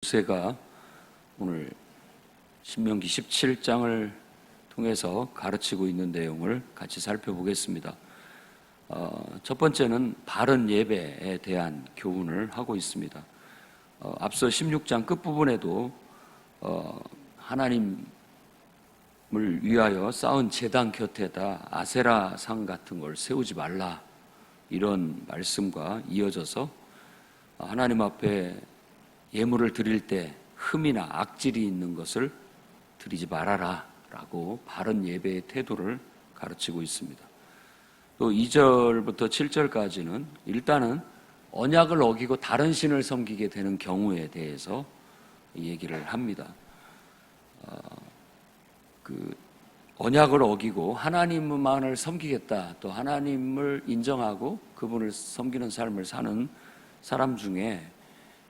모세가 오늘 신명기 17장을 통해서 가르치고 있는 내용을 같이 살펴보겠습니다. 첫 번째는 바른 예배에 대한 교훈을 하고 있습니다. 앞서 16장 끝부분에도 하나님을 위하여 쌓은 제단 곁에다 아세라 상 같은 걸 세우지 말라, 이런 말씀과 이어져서 하나님 앞에 예물을 드릴 때 흠이나 악질이 있는 것을 드리지 말아라 라고 바른 예배의 태도를 가르치고 있습니다. 또 2절부터 7절까지는 일단은 언약을 어기고 다른 신을 섬기게 되는 경우에 대해서 얘기를 합니다. 언약을 어기고 하나님만을 섬기겠다, 또 하나님을 인정하고 그분을 섬기는 삶을 사는 사람 중에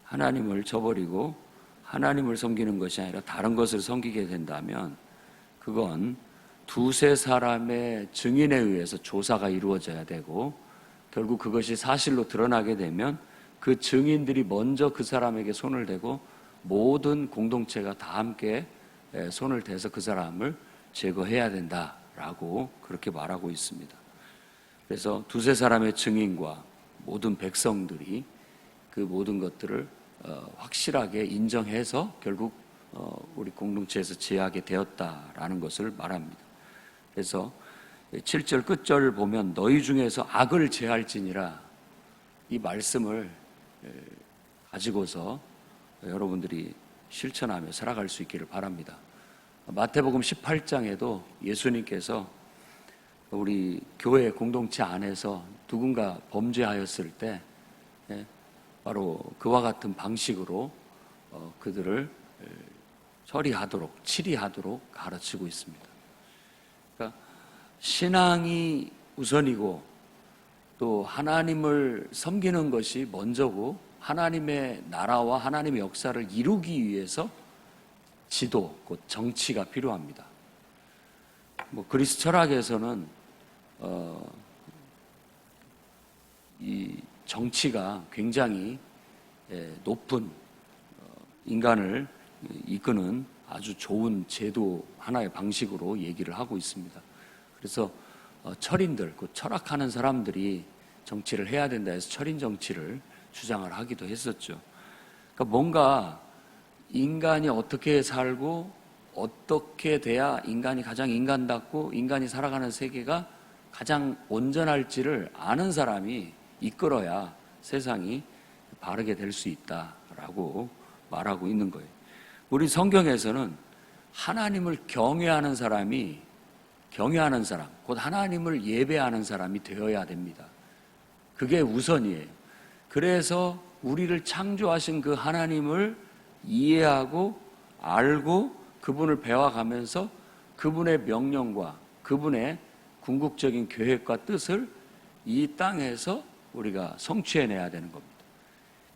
하나님을 저버리고 하나님을 섬기는 것이 아니라 다른 것을 섬기게 된다면 그건 두세 사람의 증인에 의해서 조사가 이루어져야 되고, 결국 그것이 사실로 드러나게 되면 그 증인들이 먼저 그 사람에게 손을 대고 모든 공동체가 다 함께 손을 대서 그 사람을 제거해야 된다라고 그렇게 말하고 있습니다. 그래서 두세 사람의 증인과 모든 백성들이 그 모든 것들을 확실하게 인정해서 결국 우리 공동체에서 제하게 되었다라는 것을 말합니다. 그래서 7절 끝절을 보면 너희 중에서 악을 제할지니라, 이 말씀을 가지고서 여러분들이 실천하며 살아갈 수 있기를 바랍니다. 마태복음 18장에도 예수님께서 우리 교회 공동체 안에서 누군가 범죄하였을 때 바로 그와 같은 방식으로 그들을 처리하도록, 치리하도록 가르치고 있습니다. 그러니까 신앙이 우선이고 또 하나님을 섬기는 것이 먼저고, 하나님의 나라와 하나님의 역사를 이루기 위해서 지도, 곧 정치가 필요합니다. 그리스 철학에서는 이 정치가 굉장히 높은 인간을 이끄는 아주 좋은 제도 하나의 방식으로 얘기를 하고 있습니다. 그래서 철인들, 그 철학하는 사람들이 정치를 해야 된다 해서 철인 정치를 주장을 하기도 했었죠. 그러니까 뭔가 인간이 어떻게 살고 어떻게 돼야 인간이 가장 인간답고 인간이 살아가는 세계가 가장 온전할지를 아는 사람이 이끌어야 세상이 바르게 될 수 있다라고 말하고 있는 거예요. 우리 성경에서는 하나님을 경외하는 사람, 곧 하나님을 예배하는 사람이 되어야 됩니다. 그게 우선이에요. 그래서 우리를 창조하신 그 하나님을 이해하고 알고 그분을 배워가면서 그분의 명령과 그분의 궁극적인 계획과 뜻을 이 땅에서 우리가 성취해내야 되는 겁니다.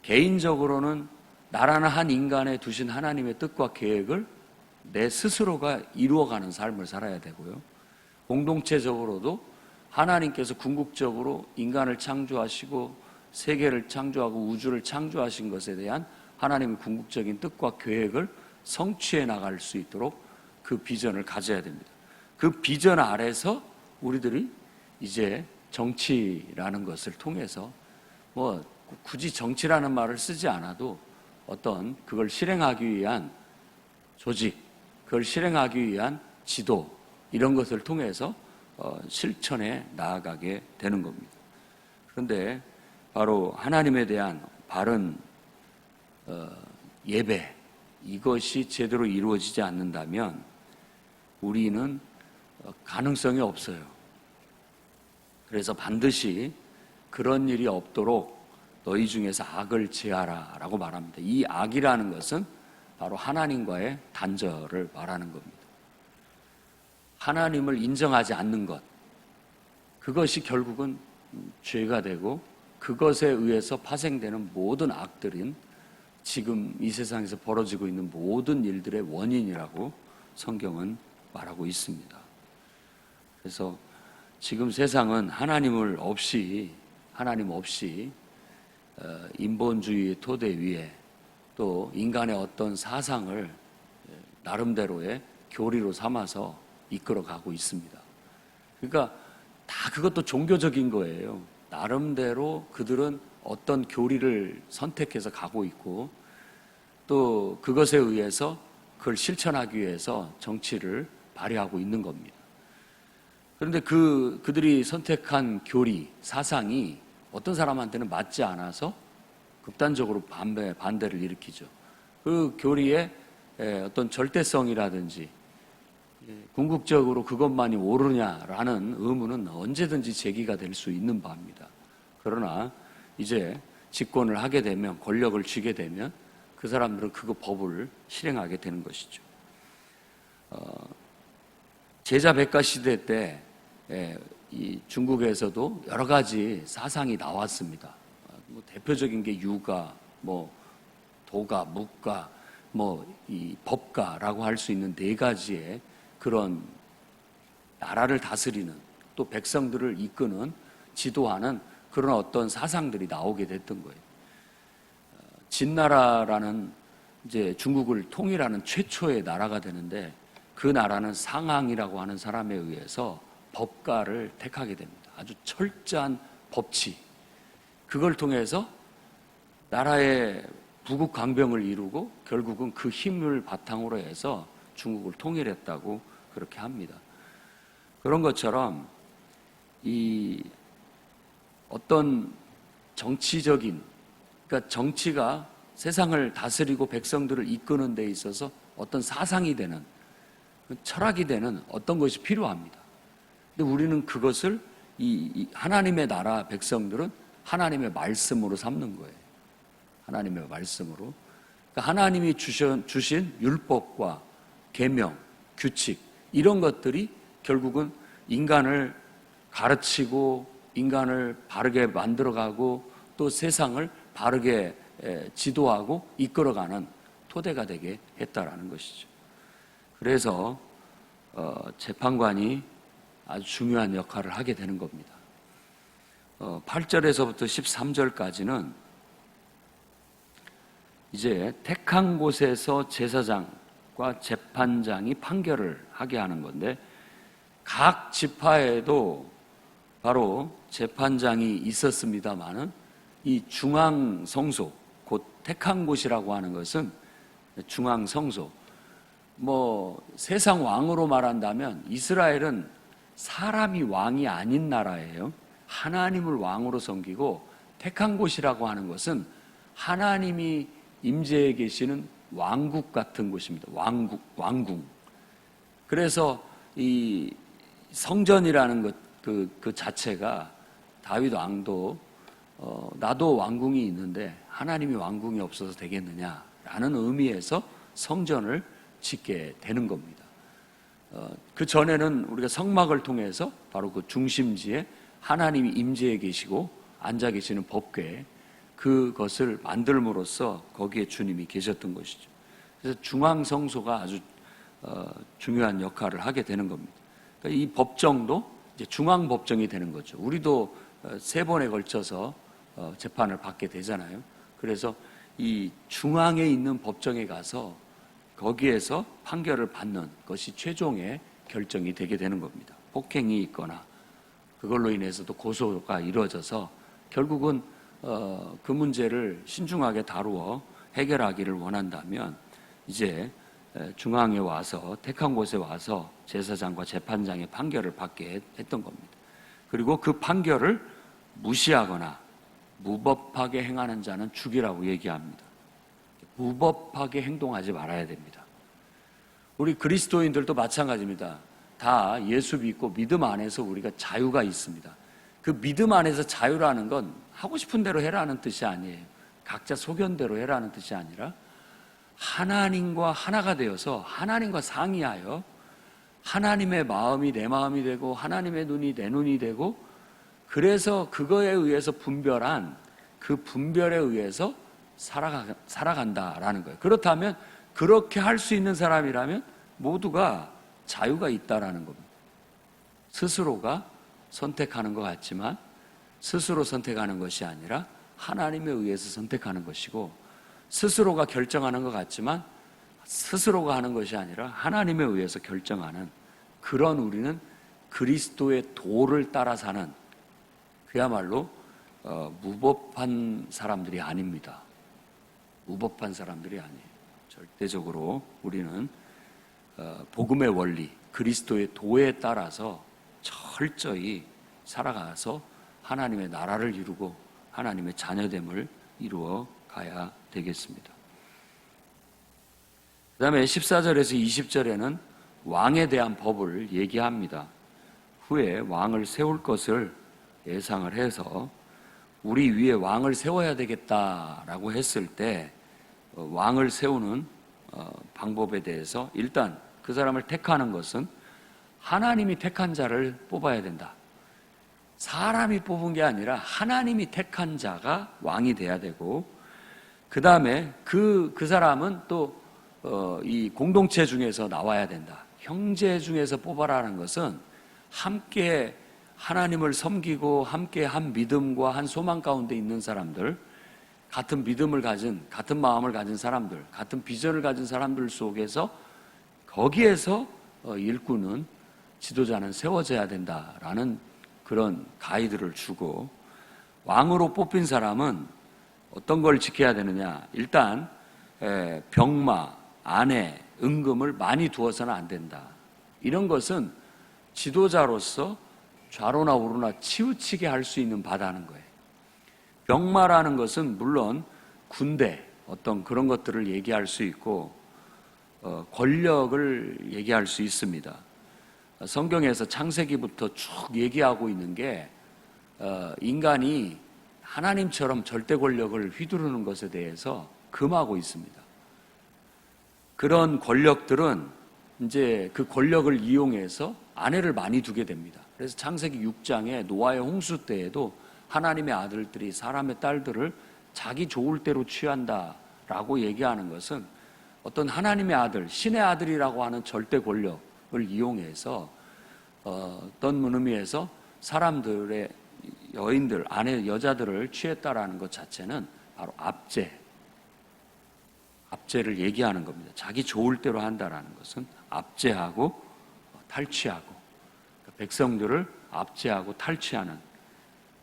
개인적으로는 나라는 한 인간에 두신 하나님의 뜻과 계획을 내 스스로가 이루어가는 삶을 살아야 되고요. 공동체적으로도 하나님께서 궁극적으로 인간을 창조하시고 세계를 창조하고 우주를 창조하신 것에 대한 하나님의 궁극적인 뜻과 계획을 성취해 나갈 수 있도록 그 비전을 가져야 됩니다. 그 비전 아래서 우리들이 이제 정치라는 것을 통해서 굳이 정치라는 말을 쓰지 않아도 어떤 그걸 실행하기 위한 조직, 그걸 실행하기 위한 지도, 이런 것을 통해서 실천해 나아가게 되는 겁니다. 그런데 바로 하나님에 대한 바른 예배, 이것이 제대로 이루어지지 않는다면 우리는 가능성이 없어요. 그래서 반드시 그런 일이 없도록 너희 중에서 악을 제하라 라고 말합니다. 이 악이라는 것은 바로 하나님과의 단절을 말하는 겁니다. 하나님을 인정하지 않는 것, 그것이 결국은 죄가 되고 그것에 의해서 파생되는 모든 악들인 지금 이 세상에서 벌어지고 있는 모든 일들의 원인이라고 성경은 말하고 있습니다. 그래서 지금 세상은 하나님 없이 인본주의 토대 위에 또 인간의 어떤 사상을 나름대로의 교리로 삼아서 이끌어가고 있습니다. 그러니까 다 그것도 종교적인 거예요. 나름대로 그들은 어떤 교리를 선택해서 가고 있고 또 그것에 의해서 그걸 실천하기 위해서 정치를 발휘하고 있는 겁니다. 그런데 그들이 선택한 교리, 사상이 어떤 사람한테는 맞지 않아서 극단적으로 반대를 일으키죠. 그 교리의 어떤 절대성이라든지 궁극적으로 그것만이 옳으냐라는 의문은 언제든지 제기가 될 수 있는 바입니다. 그러나 이제 집권을 하게 되면, 권력을 쥐게 되면 그 사람들은 그 법을 실행하게 되는 것이죠. 제자 백가 시대 때 이 중국에서도 여러 가지 사상이 나왔습니다. 대표적인 게 유가, 도가, 묵가, 이 법가라고 할 수 있는 네 가지의 그런 나라를 다스리는 또 백성들을 이끄는 지도하는 그런 어떤 사상들이 나오게 됐던 거예요. 진나라라는 이제 중국을 통일하는 최초의 나라가 되는데 그 나라는 상항이라고 하는 사람에 의해서 법가를 택하게 됩니다. 아주 철저한 법치. 그걸 통해서 나라의 부국 강병을 이루고 결국은 그 힘을 바탕으로 해서 중국을 통일했다고 그렇게 합니다. 그런 것처럼 이 어떤 정치적인, 그러니까 정치가 세상을 다스리고 백성들을 이끄는 데 있어서 어떤 사상이 되는, 철학이 되는 어떤 것이 필요합니다. 근데 우리는 그것을 이 하나님의 나라 백성들은 하나님의 말씀으로 삼는 거예요. 하나님의 말씀으로. 그러니까 하나님이 주신 율법과 계명, 규칙 이런 것들이 결국은 인간을 가르치고 인간을 바르게 만들어가고 또 세상을 바르게 지도하고 이끌어가는 토대가 되게 했다라는 것이죠. 그래서 재판관이 아주 중요한 역할을 하게 되는 겁니다. 8절에서부터 13절까지는 이제 택한 곳에서 제사장과 재판장이 판결을 하게 하는 건데 각 지파에도 바로 재판장이 있었습니다마는 이 중앙성소, 곧 택한 곳이라고 하는 것은 중앙성소, 세상 왕으로 말한다면 이스라엘은 사람이 왕이 아닌 나라예요. 하나님을 왕으로 섬기고 택한 곳이라고 하는 것은 하나님이 임재해 계시는 왕국 같은 곳입니다. 왕궁. 그래서 이 성전이라는 것, 그 자체가 다윗 왕도 나도 왕궁이 있는데 하나님이 왕궁이 없어서 되겠느냐라는 의미에서 성전을 짓게 되는 겁니다. 그 전에는 우리가 성막을 통해서 바로 그 중심지에 하나님이 임재해 계시고 앉아 계시는 법궤 그것을 만들므로써 거기에 주님이 계셨던 것이죠. 그래서 중앙성소가 아주 중요한 역할을 하게 되는 겁니다. 그러니까 이 법정도 이제 중앙법정이 되는 거죠. 우리도 3번에 걸쳐서 재판을 받게 되잖아요. 그래서 이 중앙에 있는 법정에 가서 거기에서 판결을 받는 것이 최종의 결정이 되게 되는 겁니다. 폭행이 있거나 그걸로 인해서도 고소가 이루어져서 결국은 그 문제를 신중하게 다루어 해결하기를 원한다면 이제 중앙에 와서 택한 곳에 와서 제사장과 재판장의 판결을 받게 했던 겁니다. 그리고 그 판결을 무시하거나 무법하게 행하는 자는 죽이라고 얘기합니다. 무법하게 행동하지 말아야 됩니다. 우리 그리스도인들도 마찬가지입니다. 다 예수 믿고 믿음 안에서 우리가 자유가 있습니다. 그 믿음 안에서 자유라는 건 하고 싶은 대로 해라는 뜻이 아니에요. 각자 소견대로 해라는 뜻이 아니라 하나님과 하나가 되어서 하나님과 상의하여 하나님의 마음이 내 마음이 되고 하나님의 눈이 내 눈이 되고 그래서 그거에 의해서 분별한 그 분별에 의해서 살아간다라는 거예요. 그렇다면 그렇게 할 수 있는 사람이라면 모두가 자유가 있다라는 겁니다. 스스로가 선택하는 것 같지만 스스로 선택하는 것이 아니라 하나님에 의해서 선택하는 것이고 스스로가 결정하는 것 같지만 스스로가 하는 것이 아니라 하나님에 의해서 결정하는 그런 우리는 그리스도의 도를 따라 사는 그야말로 무법한 사람들이 아닙니다. 무법한 사람들이 아니에요. 절대적으로 우리는 복음의 원리, 그리스도의 도에 따라서 철저히 살아가서 하나님의 나라를 이루고 하나님의 자녀됨을 이루어 가야 되겠습니다. 그 다음에 14절에서 20절에는 왕에 대한 법을 얘기합니다. 후에 왕을 세울 것을 예상을 해서 우리 위에 왕을 세워야 되겠다라고 했을 때 왕을 세우는 방법에 대해서 일단 그 사람을 택하는 것은 하나님이 택한 자를 뽑아야 된다. 사람이 뽑은 게 아니라 하나님이 택한 자가 왕이 돼야 되고 그 다음에 그 사람은 또 이 공동체 중에서 나와야 된다. 형제 중에서 뽑아라는 것은 함께 하나님을 섬기고 함께 한 믿음과 한 소망 가운데 있는 사람들, 같은 믿음을 가진, 같은 마음을 가진 사람들, 같은 비전을 가진 사람들 속에서 거기에서 일꾼은 지도자는 세워져야 된다라는 그런 가이드를 주고 왕으로 뽑힌 사람은 어떤 걸 지켜야 되느냐. 일단 병마, 아내, 은금을 많이 두어서는 안 된다. 이런 것은 지도자로서 좌로나 우로나 치우치게 할 수 있는 바다는 거예요. 병마라는 것은 물론 군대, 어떤 그런 것들을 얘기할 수 있고 권력을 얘기할 수 있습니다. 성경에서 창세기부터 쭉 얘기하고 있는 게 인간이 하나님처럼 절대 권력을 휘두르는 것에 대해서 금하고 있습니다. 그런 권력들은 이제 그 권력을 이용해서 아내를 많이 두게 됩니다. 그래서 창세기 6장에 노아의 홍수 때에도 하나님의 아들들이 사람의 딸들을 자기 좋을 대로 취한다라고 얘기하는 것은 어떤 하나님의 아들, 신의 아들이라고 하는 절대 권력을 이용해서 어떤 의미에서 사람들의 여인들, 아내, 여자들을 취했다라는 것 자체는 바로 압제를 얘기하는 겁니다. 자기 좋을 대로 한다라는 것은 압제하고 탈취하고 백성들을 압제하고 탈취하는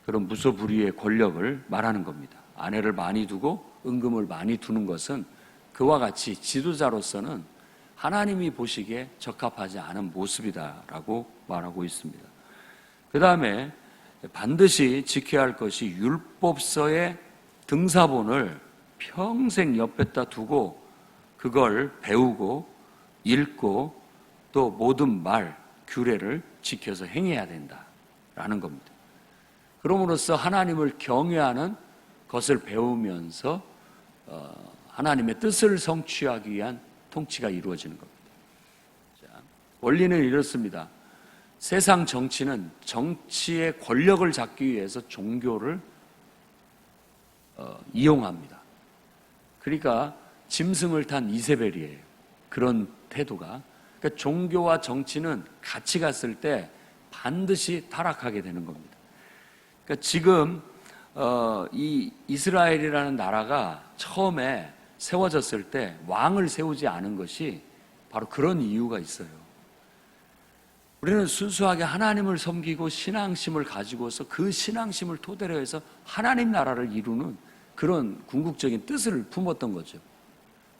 그런 무소불위의 권력을 말하는 겁니다. 아내를 많이 두고 은금을 많이 두는 것은 그와 같이 지도자로서는 하나님이 보시기에 적합하지 않은 모습이다라고 말하고 있습니다. 그 다음에 반드시 지켜야 할 것이 율법서의 등사본을 평생 옆에다 두고 그걸 배우고 읽고 또 모든 말, 규례를 지켜서 행해야 된다라는 겁니다. 그럼으로써 하나님을 경외하는 것을 배우면서 하나님의 뜻을 성취하기 위한 통치가 이루어지는 겁니다. 자, 원리는 이렇습니다. 세상 정치는 정치의 권력을 잡기 위해서 종교를 이용합니다. 그러니까 짐승을 탄 이세벨이에요. 그런 태도가. 그러니까 종교와 정치는 같이 갔을 때 반드시 타락하게 되는 겁니다. 그러니까 지금 이 이스라엘이라는 나라가 처음에 세워졌을 때 왕을 세우지 않은 것이 바로 그런 이유가 있어요. 우리는 순수하게 하나님을 섬기고 신앙심을 가지고서 그 신앙심을 토대로 해서 하나님 나라를 이루는 그런 궁극적인 뜻을 품었던 거죠.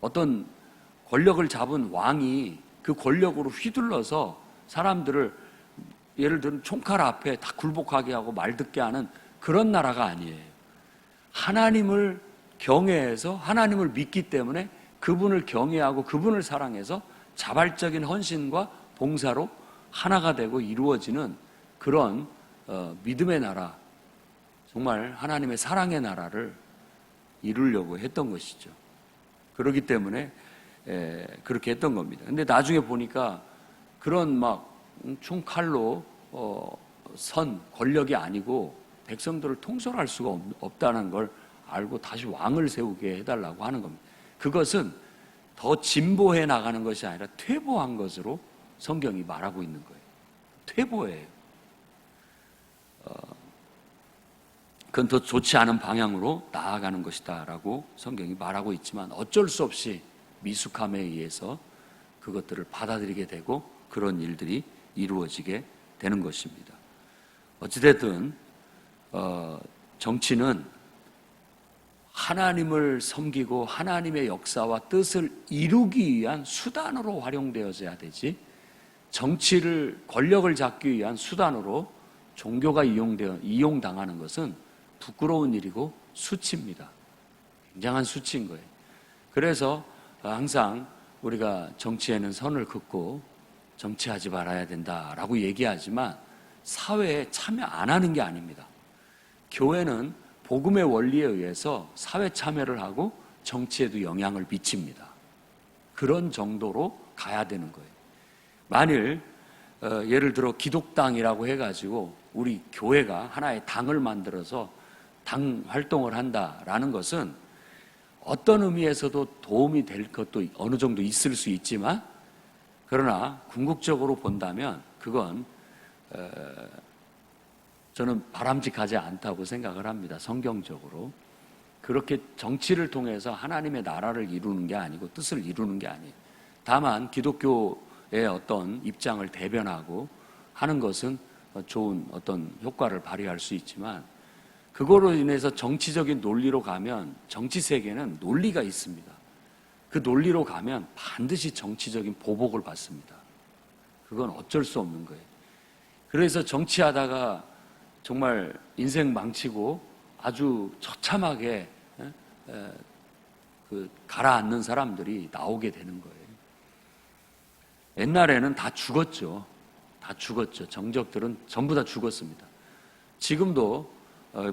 어떤 권력을 잡은 왕이 그 권력으로 휘둘러서 사람들을 예를 들면 총칼 앞에 다 굴복하게 하고 말 듣게 하는 그런 나라가 아니에요. 하나님을 경외해서 하나님을 믿기 때문에 그분을 경외하고 그분을 사랑해서 자발적인 헌신과 봉사로 하나가 되고 이루어지는 그런 믿음의 나라, 정말 하나님의 사랑의 나라를 이루려고 했던 것이죠. 그렇기 때문에 그렇게 했던 겁니다. 근데 나중에 보니까 그런 막 총칼로 선 권력이 아니고 백성들을 통솔할 수가 없다는 걸 알고 다시 왕을 세우게 해달라고 하는 겁니다. 그것은 더 진보해 나가는 것이 아니라 퇴보한 것으로 성경이 말하고 있는 거예요. 퇴보예요. 그건 더 좋지 않은 방향으로 나아가는 것이다라고 성경이 말하고 있지만 어쩔 수 없이 미숙함에 의해서 그것들을 받아들이게 되고 그런 일들이 이루어지게 되는 것입니다. 어찌됐든 정치는 하나님을 섬기고 하나님의 역사와 뜻을 이루기 위한 수단으로 활용되어져야 되지, 정치를, 권력을 잡기 위한 수단으로 종교가 이용당하는 것은 부끄러운 일이고 수치입니다. 굉장한 수치인 거예요. 그래서 항상 우리가 정치에는 선을 긋고 정치하지 말아야 된다라고 얘기하지만 사회에 참여 안 하는 게 아닙니다. 교회는 복음의 원리에 의해서 사회 참여를 하고 정치에도 영향을 미칩니다. 그런 정도로 가야 되는 거예요. 만일 예를 들어 기독당이라고 해가지고 우리 교회가 하나의 당을 만들어서 당 활동을 한다라는 것은 어떤 의미에서도 도움이 될 것도 어느 정도 있을 수 있지만, 그러나 궁극적으로 본다면 그건 저는 바람직하지 않다고 생각을 합니다. 성경적으로 그렇게 정치를 통해서 하나님의 나라를 이루는 게 아니고 뜻을 이루는 게 아니에요. 다만 기독교의 어떤 입장을 대변하고 하는 것은 좋은 어떤 효과를 발휘할 수 있지만, 그거로 인해서 정치적인 논리로 가면 정치 세계는 논리가 있습니다. 그 논리로 가면 반드시 정치적인 보복을 받습니다. 그건 어쩔 수 없는 거예요. 그래서 정치하다가 정말 인생 망치고 아주 처참하게 가라앉는 사람들이 나오게 되는 거예요. 옛날에는 다 죽었죠. 다 죽었죠. 정적들은 전부 다 죽었습니다. 지금도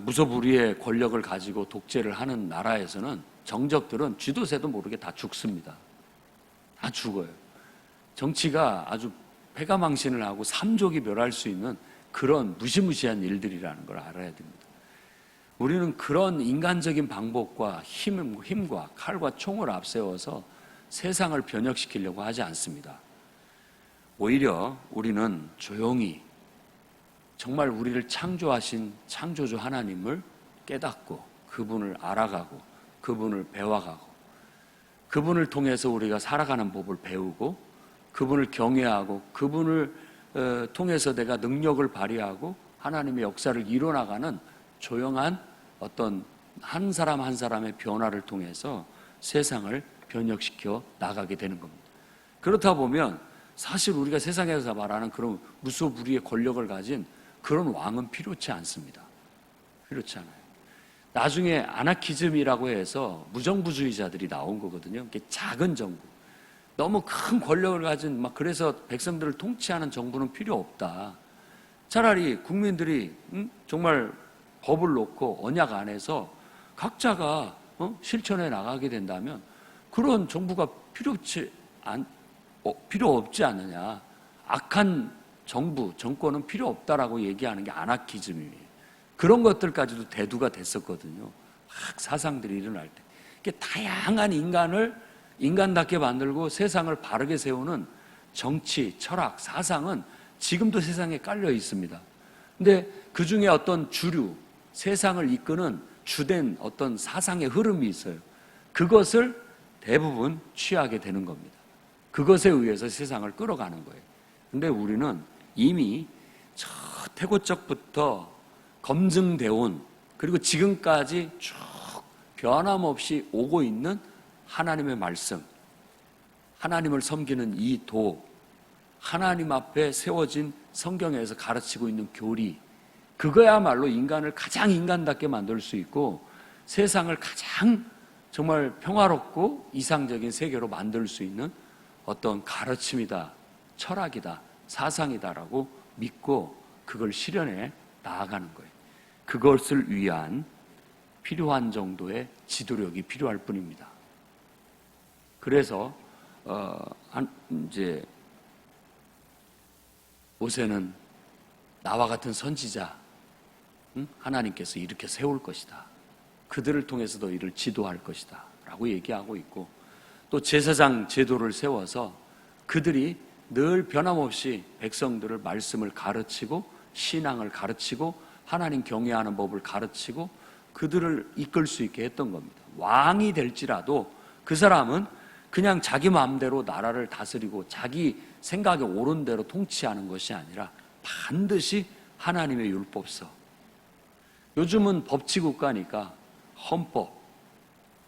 무소불위의 권력을 가지고 독재를 하는 나라에서는 정적들은 쥐도 새도 모르게 다 죽습니다. 다 죽어요. 정치가 아주 패가망신을 하고 삼족이 멸할 수 있는 그런 무시무시한 일들이라는 걸 알아야 됩니다. 우리는 그런 인간적인 방법과 힘과 칼과 총을 앞세워서 세상을 변혁시키려고 하지 않습니다. 오히려 우리는 조용히 정말 우리를 창조하신 창조주 하나님을 깨닫고 그분을 알아가고 그분을 배워가고 그분을 통해서 우리가 살아가는 법을 배우고 그분을 경외하고 그분을 통해서 내가 능력을 발휘하고 하나님의 역사를 이뤄나가는 조용한 어떤 한 사람 한 사람의 변화를 통해서 세상을 변혁시켜 나가게 되는 겁니다. 그렇다 보면 사실 우리가 세상에서 말하는 그런 무소불위의 권력을 가진 그런 왕은 필요치 않습니다. 필요치 않아요. 나중에 아나키즘이라고 해서 무정부주의자들이 나온 거거든요. 이게 작은 정부, 너무 큰 권력을 가진 그래서 백성들을 통치하는 정부는 필요 없다. 차라리 국민들이 정말 법을 놓고 언약 안에서 각자가 실천해 나가게 된다면 그런 정부가 필요 없지 않느냐. 악한 정부, 정권은 필요 없다라고 얘기하는 게 아나키즘이에요. 그런 것들까지도 대두가 됐었거든요. 막 사상들이 일어날 때. 이게 다양한 인간을 인간답게 만들고 세상을 바르게 세우는 정치, 철학, 사상은 지금도 세상에 깔려 있습니다. 근데 그 중에 어떤 주류, 세상을 이끄는 주된 어떤 사상의 흐름이 있어요. 그것을 대부분 취하게 되는 겁니다. 그것에 의해서 세상을 끌어가는 거예요. 근데 우리는 이미 저 태고적부터 검증되어 온, 그리고 지금까지 쭉 변함없이 오고 있는 하나님의 말씀, 하나님을 섬기는 이 도, 하나님 앞에 세워진 성경에서 가르치고 있는 교리, 그거야말로 인간을 가장 인간답게 만들 수 있고 세상을 가장 정말 평화롭고 이상적인 세계로 만들 수 있는 어떤 가르침이다, 철학이다, 사상이다라고 믿고 그걸 실현해 나아가는 거예요. 그것을 위한 필요한 정도의 지도력이 필요할 뿐입니다. 그래서 이제 모세는 나와 같은 선지자 하나님께서 이렇게 세울 것이다. 그들을 통해서도 이를 지도할 것이다 라고 얘기하고 있고, 또 제사장 제도를 세워서 그들이 늘 변함없이 백성들을 말씀을 가르치고 신앙을 가르치고 하나님 경외하는 법을 가르치고 그들을 이끌 수 있게 했던 겁니다. 왕이 될지라도 그 사람은 그냥 자기 마음대로 나라를 다스리고 자기 생각에 옳은 대로 통치하는 것이 아니라 반드시 하나님의 율법서, 요즘은 법치국가니까 헌법,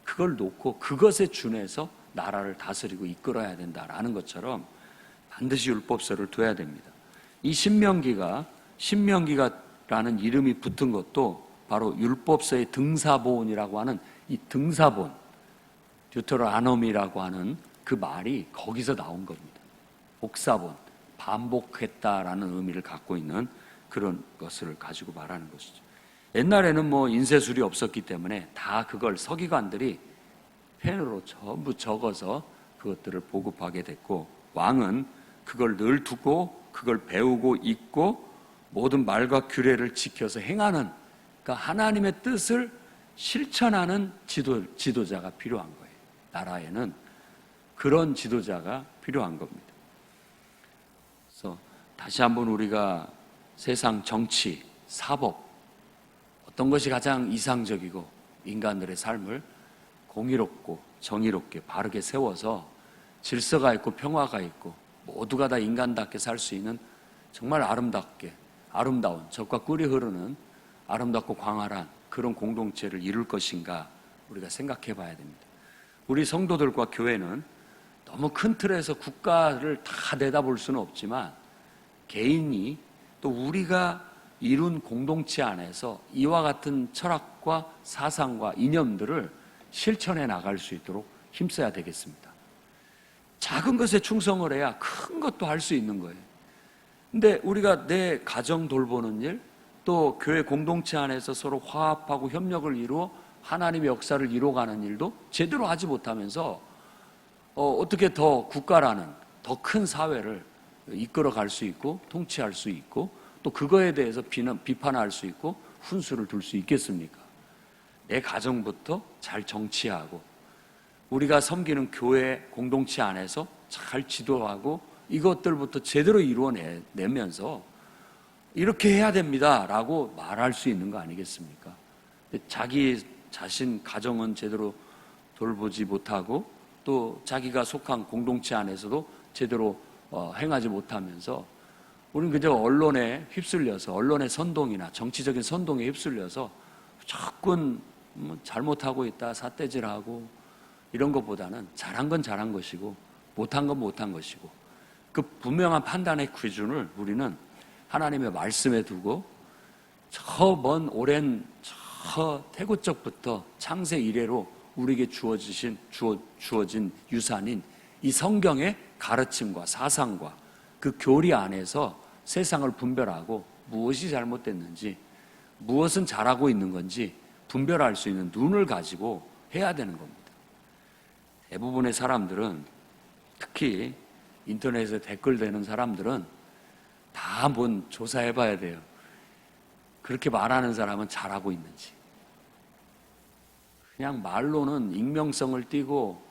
그걸 놓고 그것에 준해서 나라를 다스리고 이끌어야 된다라는 것처럼 반드시 율법서를 둬야 됩니다. 이 신명기라는 이름이 붙은 것도 바로 율법서의 등사본이라고 하는 이 등사본, 듀테로노미라고 하는 그 말이 거기서 나온 겁니다. 복사본, 반복했다라는 의미를 갖고 있는 그런 것을 가지고 말하는 것이죠. 옛날에는 인쇄술이 없었기 때문에 다 그걸 서기관들이 펜으로 전부 적어서 그것들을 보급하게 됐고, 왕은 그걸 늘 두고 그걸 배우고 읽고 모든 말과 규례를 지켜서 행하는, 그러니까 하나님의 뜻을 실천하는 지도자가 필요한 거예요. 나라에는 그런 지도자가 필요한 겁니다. 그래서 다시 한번 우리가 세상 정치, 사법, 어떤 것이 가장 이상적이고 인간들의 삶을 공의롭고 정의롭게 바르게 세워서 질서가 있고 평화가 있고 모두가 다 인간답게 살 수 있는 정말 아름다운 젖과 꿀이 흐르는 아름답고 광활한 그런 공동체를 이룰 것인가 우리가 생각해 봐야 됩니다. 우리 성도들과 교회는 너무 큰 틀에서 국가를 다 내다볼 수는 없지만 개인이 또 우리가 이룬 공동체 안에서 이와 같은 철학과 사상과 이념들을 실천해 나갈 수 있도록 힘써야 되겠습니다. 작은 것에 충성을 해야 큰 것도 할 수 있는 거예요. 근데 우리가 내 가정 돌보는 일, 또 교회 공동체 안에서 서로 화합하고 협력을 이루어 하나님의 역사를 이루어가는 일도 제대로 하지 못하면서 어떻게 더 국가라는 더 큰 사회를 이끌어갈 수 있고 통치할 수 있고 또 그거에 대해서 비판할 수 있고 훈수를 둘 수 있겠습니까? 내 가정부터 잘 정치하고 우리가 섬기는 교회 공동체 안에서 잘 지도하고 이것들부터 제대로 이루어내면서 이렇게 해야 됩니다 라고 말할 수 있는 거 아니겠습니까? 자기 자신 가정은 제대로 돌보지 못하고 또 자기가 속한 공동체 안에서도 제대로 행하지 못하면서 우리는 그저 언론에 휩쓸려서 언론의 선동이나 정치적인 선동에 휩쓸려서 자꾸 잘못하고 있다 삿대질하고 이런 것보다는 잘한 건 잘한 것이고 못한 건 못한 것이고 그 분명한 판단의 기준을 우리는 하나님의 말씀에 두고 저 먼 오랜 저 태고적부터 창세 이래로 우리에게 주어진 유산인 이 성경의 가르침과 사상과 그 교리 안에서 세상을 분별하고 무엇이 잘못됐는지 무엇은 잘하고 있는 건지 분별할 수 있는 눈을 가지고 해야 되는 겁니다. 대부분의 사람들은 특히 인터넷에 댓글 대는 사람들은 다 한번 조사해 봐야 돼요. 그렇게 말하는 사람은 잘하고 있는지. 그냥 말로는 익명성을 띠고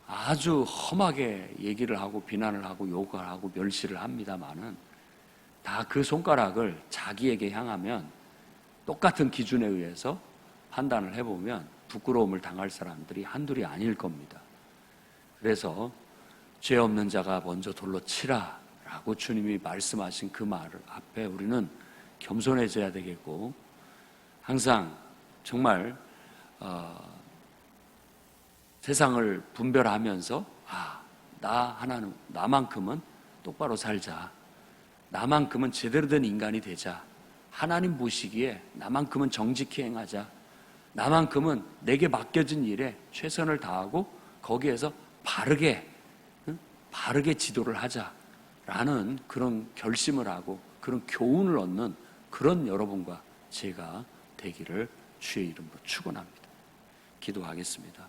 아주 험하게 얘기를 하고 비난을 하고 욕을 하고 멸시를 합니다마는 다 그 손가락을 자기에게 향하면 똑같은 기준에 의해서 판단을 해보면 부끄러움을 당할 사람들이 한둘이 아닐 겁니다. 그래서 죄 없는 자가 먼저 돌로 치라 라고 주님이 말씀하신 그 말 앞에 우리는 겸손해져야 되겠고 항상 정말 세상을 분별하면서 나만큼은 똑바로 살자, 나만큼은 제대로 된 인간이 되자, 하나님 보시기에 나만큼은 정직히 행하자, 나만큼은 내게 맡겨진 일에 최선을 다하고 거기에서 바르게 지도를 하자라는 그런 결심을 하고 그런 교훈을 얻는 그런 여러분과 제가 되기를 주의 이름으로 축원합니다. 기도하겠습니다.